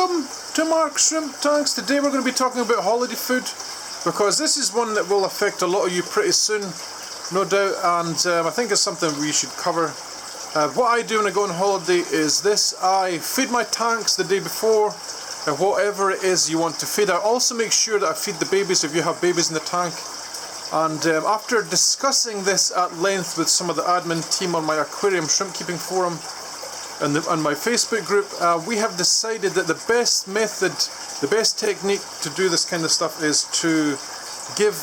Welcome to Mark's Shrimp Tanks. Today we're going to be talking about holiday food, because this is one that will affect a lot of you pretty soon, no doubt, and I think it's something we should cover. What I do when I go on holiday is this: I feed my tanks the day before, whatever it is you want to feed. I also make sure that I feed the babies if you have babies in the tank. And after discussing this at length with some of the admin team on my aquarium shrimp keeping forum and on my Facebook group, we have decided that the best method, the best technique to do this kind of stuff is to give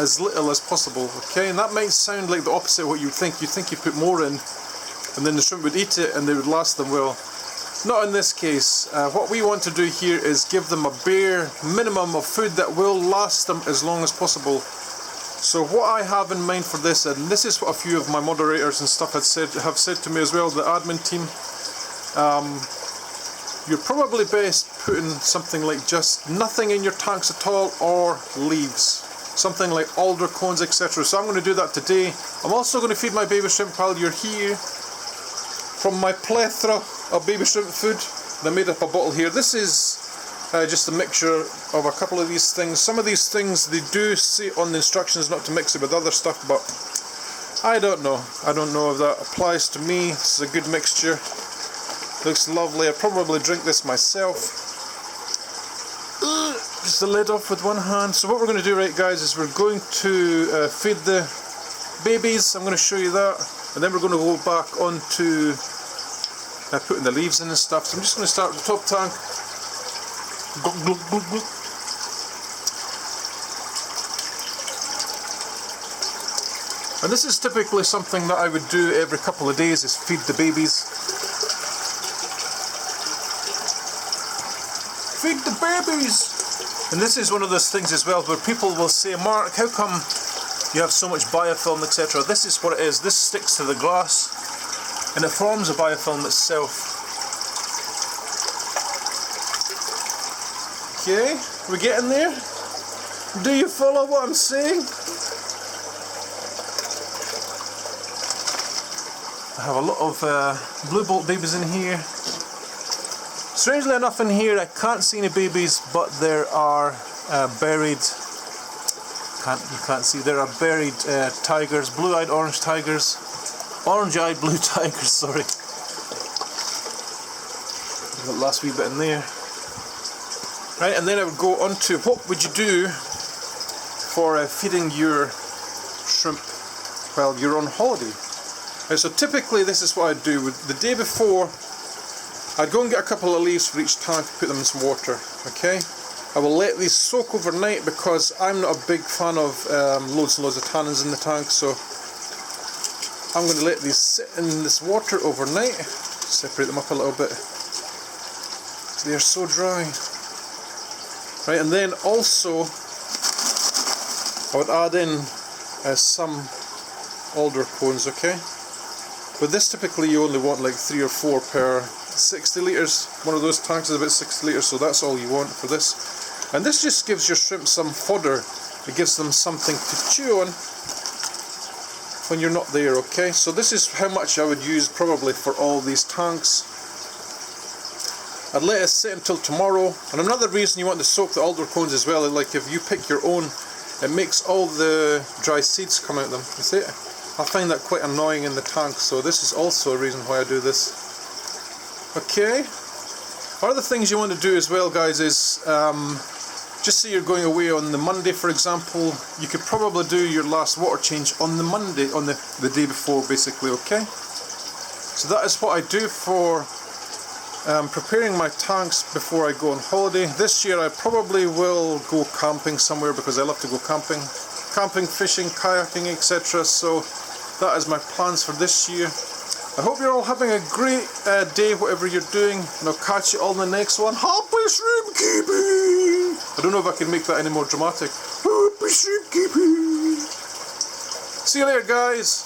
as little as possible, okay? And that might sound like the opposite of what you think. You think you put more in and then the shrimp would eat it and they would last them well. Not in this case. What we want to do here is give them a bare minimum of food that will last them as long as possible. So what I have in mind for this, and this is what a few of my moderators and stuff have said to me as well, the admin team, you're probably best putting something like just nothing in your tanks at all, or leaves. Something like alder cones, etc. So I'm going to do that today. I'm also going to feed my baby shrimp while you're here from my plethora of baby shrimp food. I made up a bottle here. This is just a mixture of a couple of these things. Some of these things they do say on the instructions not to mix it with other stuff, but I don't know. I don't know if that applies to me. This is a good mixture. Looks lovely. I'd probably drink this myself. Just the lid off with one hand. So what we're going to do, right guys, is we're going to feed the babies. I'm going to show you that, and then we're going to go back on to putting the leaves in and stuff. So I'm just going to start with the top tank. And this is typically something that I would do every couple of days, is feed the babies. Feed the babies! And this is one of those things as well where people will say, Mark, how come you have so much biofilm, etc. This is what it is. This sticks to the glass and it forms a biofilm itself. Okay, we're getting there. Do you follow what I'm saying? I have a lot of blue bolt babies in here. Strangely enough, in here I can't see any babies, but there are buried. You can't see. There are buried tigers, blue-eyed orange tigers, orange-eyed blue tigers. Sorry. Got the last wee bit in there. Right, and then I would go on to what would you do for feeding your shrimp while you're on holiday. Right, so typically this is what I'd do. The day before, I'd go and get a couple of leaves for each tank, put them in some water, okay? I will let these soak overnight because I'm not a big fan of loads and loads of tannins in the tank, so I'm going to let these sit in this water overnight. Separate them up a little bit. They're so dry. Right, and then also I would add in some alder cones, okay? But this typically you only want like 3 or 4 per 60 litres. One of those tanks is about 60 litres, so that's all you want for this. And this just gives your shrimp some fodder. It gives them something to chew on when you're not there, okay? So this is how much I would use probably for all these tanks. I'd let it sit until tomorrow. And another reason you want to soak the alder cones as well, like if you pick your own, it makes all the dry seeds come out of them. You see it? I find that quite annoying in the tank, so this is also a reason why I do this. Okay. Other things you want to do as well, guys, is just say you're going away on the Monday, for example, you could probably do your last water change on the Monday, on the day before, basically, okay? So that is what I do for preparing my tanks before I go on holiday. This year I probably will go camping somewhere because I love to go camping. Camping, fishing, kayaking, etc. So that is my plans for this year. I hope you're all having a great day, whatever you're doing, and I'll catch you all in the next one. Happy shrimp keeping! I don't know if I can make that any more dramatic. Happy shrimp keeping! See you later, guys!